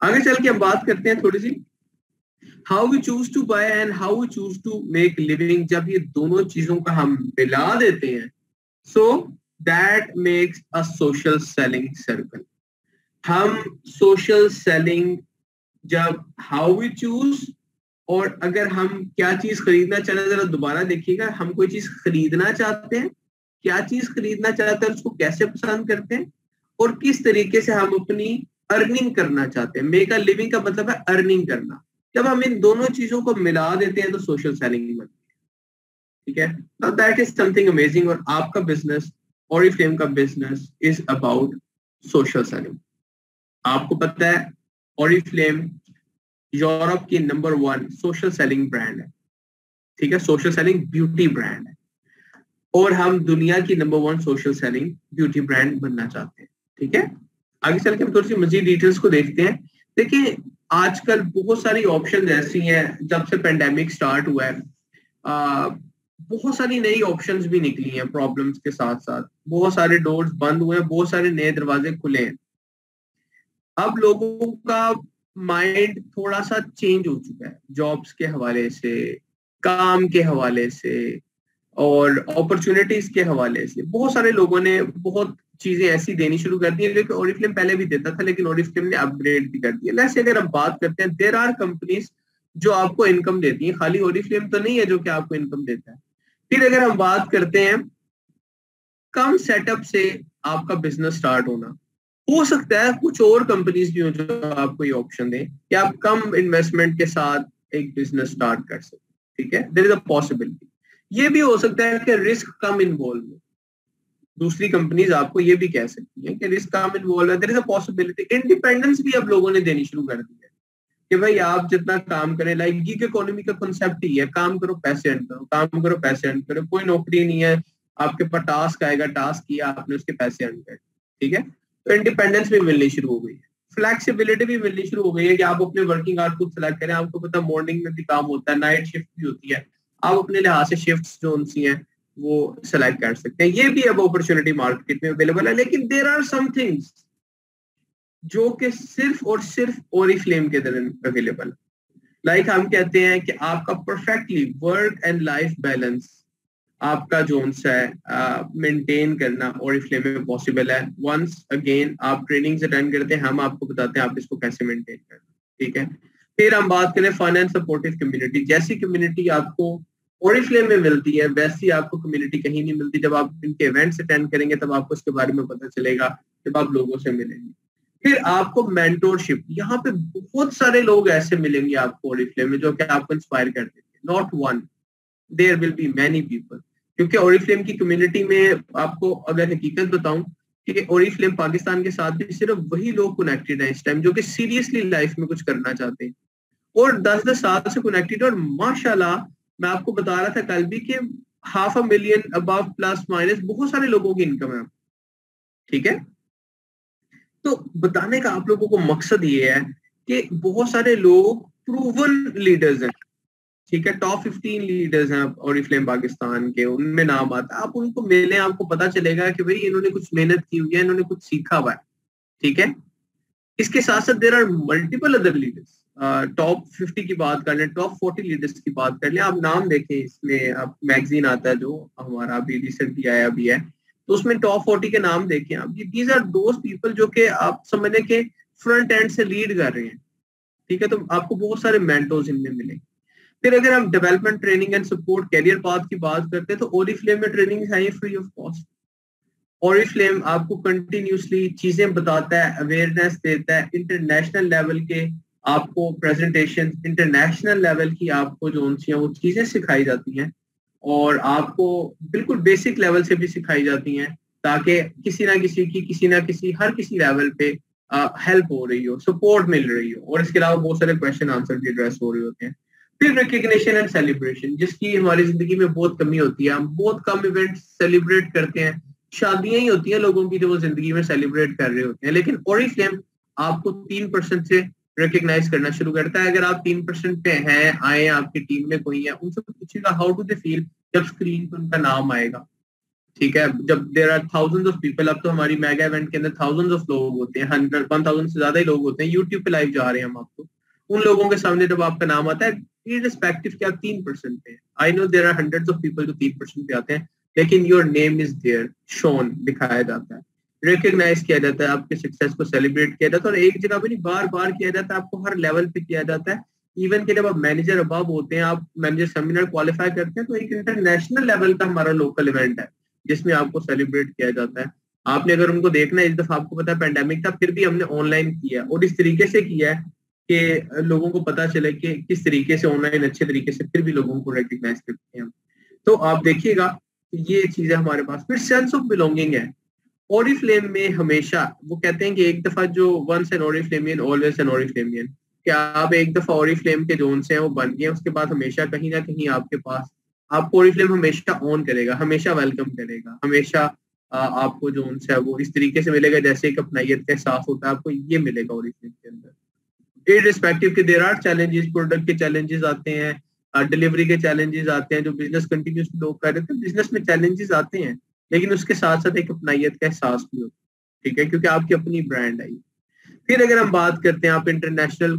आगे चल के हम बात करते हैं थोड़ी सी how we choose to buy and how we choose to make living. जब ये दोनों चीजों का हम मिला देते हैं, so that makes a social selling circle. हम सोशल सेलिंग जब हाउ वी चूज, और अगर हम क्या चीज खरीदना चाहते हैं, जरा दोबारा देखिएगा, हम कोई चीज खरीदना चाहते हैं, क्या चीज खरीदना चाहते हैं, उसको कैसे पसंद करते हैं, और किस तरीके से हम अपनी अर्निंग करना चाहते हैं। मेक अ लिविंग का मतलब है अर्निंग करना। जब हम इन दोनों चीजों को मिला देते हैं तो सोशल सेलिंग बनती है। ठीक है, now that is something amazing. और आपका बिजनेस, ओरिफ्लेम का business is about social selling. आपको पता है ओरिफ्लेम यूरोप की नंबर 1 सोशल सेलिंग ब्रांड है। ठीक है, सोशल सेलिंग ब्यूटी ब्रांड है, और हम दुनिया की number 1 social selling beauty brand बनना चाहते हैं। ठीक है, आगे चल के हम थोड़ी सी मजीद डिटेल्स को देखते हैं। देखिए, आजकल बहुत सारी ऑप्शन ऐसी हैं, जब से पेंडेमिक स्टार्ट हुआ है बहुत सारी नई ऑप्शंस भी निकली हैं। प्रॉब्लम्स के साथ साथ बहुत सारे डोर्स बंद हुए हैं, बहुत सारे नए दरवाजे खुले हैं। अब लोगों का माइंड थोड़ा सा चेंज हो चुका है, जॉब्स के हवाले से, काम के हवाले से, और अपॉर्चुनिटीज के हवाले से। बहुत सारे लोगों ने बहुत चीजें ऐसी देनी शुरू कर दी है, क्योंकि ओरिफ्लेम पहले भी देता था, लेकिन ओरिफ्लेम ने अपग्रेड भी कर दिया। जैसे अगर हम बात करते हैं, देयर आर कंपनीज जो आपको इनकम देती है, खाली ओरिफ्लेम तो नहीं है जो कि आपको इनकम देता है। फिर अगर हम बात करते हैं कम सेटअप से आपका बिजनेस स्टार्ट होना, हो सकता है कुछ और कंपनीज भी हो जो आपको ये ऑप्शन दें कि आप कम इन्वेस्टमेंट के साथ एक बिजनेस स्टार्ट कर सकते। ठीक है, देयर इज अ पॉसिबिलिटी। ये भी हो सकता है कि रिस्क कम इन्वॉल्व हो। दूसरी कंपनीज आपको ये भी कह सकती है कि रिस्क कम इन्वॉल्व है, there is a possibility. Independence भी अब लोगों ने देनी शुरू कर दी है कि भाई आप जितना काम करें, लाइक गिग इकोनॉमी का कॉन्सेप्ट ही है, काम करो पैसे अर्न करो, काम करो पैसे अर्न करो। कोई नौकरी नहीं है, आपके पास टास्क आएगा, टास्क किया आपने, उसके पैसे अर्न करे। ठीक है, तो इंडिपेंडेंस भी मिलनी शुरू हो गई है, फ्लेक्सिबिलिटी भी मिलनी शुरू हो गई है कि आप अपने वर्किंग आवर्स खुद सेलेक्ट करें। आपको पता मॉर्निंग में भी काम होता है, नाइट शिफ्ट भी होती है, आप अपने लिहाज से शिफ्ट्स जो उनसी हैं वो सेलेक्ट कर सकते हैं। ये भी अब अपॉर्चुनिटी मार्केट में अवेलेबल है। लेकिन देयर आर सम थिंग्स जो कि सिर्फ और सिर्फ ओरिफ्लेम के अंदर अवेलेबल। लाइक हम कहते हैं कि आपका perfectly work and life balance आपका जोन सा है मेंटेन करना ओरिफ्लेम में पॉसिबल है। वंस अगेन आप ट्रेनिंग्स अटेंड करते हैं, हम आपको बताते हैं आप इसको कैसे मेंटेन करना। ठीक है, फिर हम बात करें फन एंड सपोर्टिव कम्युनिटी। जैसी कम्युनिटी आपको ओरिफ्लेम में मिलती है, वैसी आपको कम्युनिटी कहीं नहीं मिलती। जब आप इनके इवेंट्स अटेंड करेंगे तब आपको इसके बारे में पता चलेगा, जब आप लोगों से मिलेंगे। फिर आपको मेंटोरशिप, यहाँ पे बहुत सारे लोग ऐसे मिलेंगे आपको ओरिफ्लेम में जो कि आपको इंस्पायर कर देंगे। Not one, there will be many people. क्योंकि ओरिफ्लेम की कम्युनिटी में आपको अगर हकीकत बताऊं कि ओरिफ्लेम पाकिस्तान के साथ भी सिर्फ वही लोग कनेक्टेड हैं इस टाइम जो कि सीरियसली लाइफ में कुछ करना चाहते हैं, और 10-10 साल से कनेक्टेड। और माशाल्लाह, मैं आपको बता रहा था कल भी कि 500,000 अबव प्लस माइनस बहुत सारे लोगों की इनकम है। ठीक है, तो बताने का आप लोगों को मकसद ये है कि बहुत सारे लोग प्रूवन लीडर्स हैं। ठीक है, टॉप 15 लीडर्स हैं ओरिफ्लेम पाकिस्तान के, उनमें नाम आता है। आप उनको मिलें, आपको पता चलेगा कि भाई इन्होंने कुछ मेहनत की हुई है, इन्होंने कुछ सीखा हुआ है। ठीक है, इसके साथ साथ there are multiple other leaders. Top 50 की बात कर लें, टॉप 40 लीडर्स की बात कर लें, आप नाम देखें, इसमें आप मैगजीन आता है जो हमारा अभी रिसेंटली आया भी है, तो उसमें टॉप 40 के नाम देखें आप। दीज आर दोज पीपल जो कि आप समझने के फ्रंट एंड से लीड कर रहे हैं। ठीक है, तो आपको बहुत सारे मेंटोर्स इनमें मिलेंगे। फिर अगर हम development training and support career path की बात करते हैं, तो ओरिफ्लेम में ट्रेनिंग है फ्री ऑफ कॉस्ट। ओरिफ्लेम आपको कंटिन्यूसली चीजें बताता है, अवेयरनेस देता है, इंटरनेशनल लेवल के आपको प्रेजेंटेशन, इंटरनेशनल लेवल की आपको जो वो चीजें सिखाई जाती हैं, और आपको बिल्कुल बेसिक लेवल से भी सिखाई जाती हैं, ताकि किसी ना किसी हर किसी लेवल पे हेल्प हो रही हो, सपोर्ट मिल रही हो, और इसके अलावा बहुत सारे क्वेश्चन आंसर भी एड्रेस हो रहे होते हैं। फिर रिकग्निशन एंड सेलिब्रेशन, जिसकी हमारी जिंदगी में बहुत कमी होती है। हम बहुत कम इवेंट सेलिब्रेट करते हैं, शादियां ही होती है लोगों की जो वो जिंदगी में सेलिब्रेट कर रहे होते हैं। लेकिन ओरिफ्लेम आपको 3% से रिकग्नाइज करना शुरू करता है। अगर आप 3% पे हैं, आए आपकी टीम में कोई है, उनसे पूछिएगा हाउ डू दे फील जब स्क्रीन पर उनका नाम आएगा। ठीक है, जब there are thousands of people, अब तो हमारी मेगा इवेंट के अंदर थाउजेंड्स ऑफ लोग होते हैं, 100 1000 से ज्यादा ही लोग होते हैं, यूट्यूब पे लाइव जा रहे हैं हम आपको, उन लोगों के सामने जब आपका नाम आता है, इररिस्पेक्टिव कि आप 3% पे, I know there are hundreds of people जो 3% पे आते हैं, लेकिन your name is there, shown, दिखाया जाता है, रिकग्नाइज किया जाता है, आपके सक्सेस को सेलिब्रेट किया जाता है, और एक जगह पे नहीं, बार बार किया जाता है, आपको हर लेवल पे किया जाता है। इवन के जब आप मैनेजर अबव होते हैं, आप मैनेजर सेमिनार क्वालिफाई करते हैं, तो एक इंटरनेशनल लेवल का हमारा लोकल इवेंट है जिसमें आपको सेलिब्रेट किया जाता है। आपने अगर उनको देखना है, इस दफा आपको पता है पैंडेमिक था, फिर भी हमने ऑनलाइन किया, और इस तरीके से किया है कि लोगों को पता चले कि किस तरीके से ऑनलाइन अच्छे तरीके से फिर भी लोगों को रिकग्नाइज करते हैं। तो आप देखिएगा ये चीजें हमारे पास। फिर सेंस ऑफ बिलोंगिंग है। ओरिफ्लेम में हमेशा वो कहते हैं कि एक दफा जो वंस एन ओरिफ्लेमियन ऑलवेज एन ओरिफ्लेमियन, कि आप एक दफा ओरिफ्लेम के जोन से हैं वो बन गए, उसके बाद हमेशा कहीं ना कहीं आपके पास, आपको ओरिफ्लेम हमेशा ऑन करेगा, हमेशा वेलकम करेगा, हमेशा आपको जो है वो इस तरीके से मिलेगा जैसे एक अपनाइयत का एहसास होता है, आपको ये मिलेगा ओरिफ्लेम के अंदर। इररिस्पेक्टिव के देयर आर चैलेंजेस, प्रोडक्ट के चैलेंजेस आते हैं, डिलीवरी के चैलेंजेस आते हैं, जो बिजनेस कंटिन्यूसली लोग कर रहे थे, बिजनेस में चैलेंजेस आते हैं, लेकिन उसके साथ साथ एक अपनाइयत का एहसास भी होता है, ठीक है, क्योंकि आपकी अपनी ब्रांड आई। फिर अगर हम बात करते हैं, आप इंटरनेशनल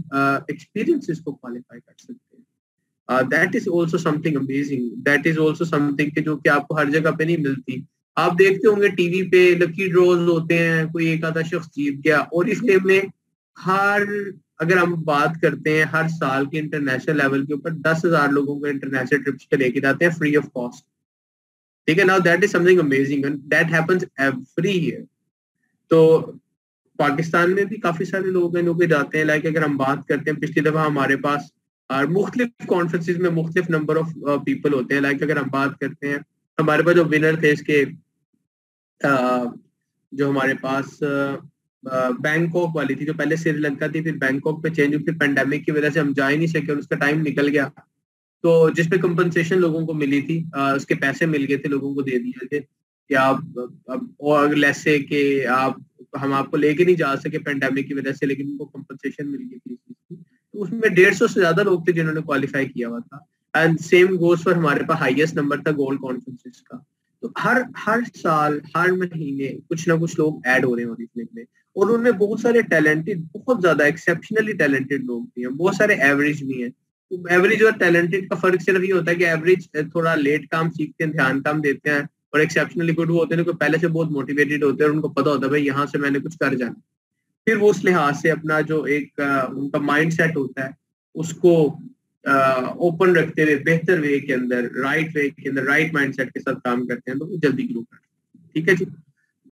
एक्सपीरियंसेस को क्वालिफाई कर सकते हैं, that is also something amazing, that is also something जो कि आपको हर जगह पे नहीं मिलती। आप देखते होंगे टीवी पे लकी ड्रॉज होते हैं, कोई एक आधा शख्स जीत गया, और इसलिए में हर, अगर हम बात करते हैं हर साल के इंटरनेशनल लेवल के ऊपर 10,000 लोगों को इंटरनेशनल ट्रिप्स पे लेके जाते हैं फ्री ऑफ कॉस्ट, ठीक है। Now that is something amazing and that happens every year. तो पाकिस्तान में भी काफी सारे लोग हैं जो कि जाते हैं। लाइक अगर हम बात करते हैं, पिछली दफा हमारे पास मुख्तलिफ कॉन्फ्रेंसिस में मुख्तलिफ नंबर ऑफ पीपल होते हैं। लाइक अगर हम बात करते हैं, हमारे पास जो विनर थे इसके, जो हमारे पास बैंकॉक वाली थी, जो पहले श्रीलंका थी, फिर बैंकॉक पे चेंज हुई, फिर पेंडेमिक की वजह से हम जा ही नहीं सके और उसका टाइम निकल गया, तो जिसपे कंपनसेशन लोगों को मिली थी, उसके पैसे मिल गए थे, लोगों को दे दिए थे कि आप और लेस से कि आप, हम आपको लेके नहीं जा सके पेंडेमिक की वजह से, लेकिन उनको कंपनसेशन मिल गई थी। तो उसमें 150 से ज्यादा लोग थे जिन्होंने क्वालिफाई किया हुआ था। एंड सेम गोस पर हमारे पास हाईएस्ट नंबर था गोल्ड कॉन्फ्रेंसेस का। तो हर साल हर महीने कुछ ना कुछ लोग ऐड हो रहे हैं ओरिजिनल में, और उनमें बहुत सारे टैलेंटेड, बहुत ज्यादा एक्सेप्शनली टैलेंटेड लोग भी हैं, बहुत सारे एवरेज भी हैं। एवरेज और टैलेंटेड का फर्क सिर्फ ये होता है कि एवरेज थोड़ा लेट काम सीखते हैं, ध्यान काम देते हैं, और एक्सेप्शनली गुड वो होते हैं, पहले से बहुत मोटिवेटेड होते हैं और उनको पता होता है भाई यहाँ से मैंने कुछ कर जाना। फिर वो उस लिहाज से अपना जो एक उनका माइंड सेट होता है उसको ओपन रखते हुए, बेहतर वे के अंदर, राइट वे के अंदर, राइट माइंड सेट के साथ काम करते हैं, तो वो जल्दी ग्रो करते हैं। ठीक है जी।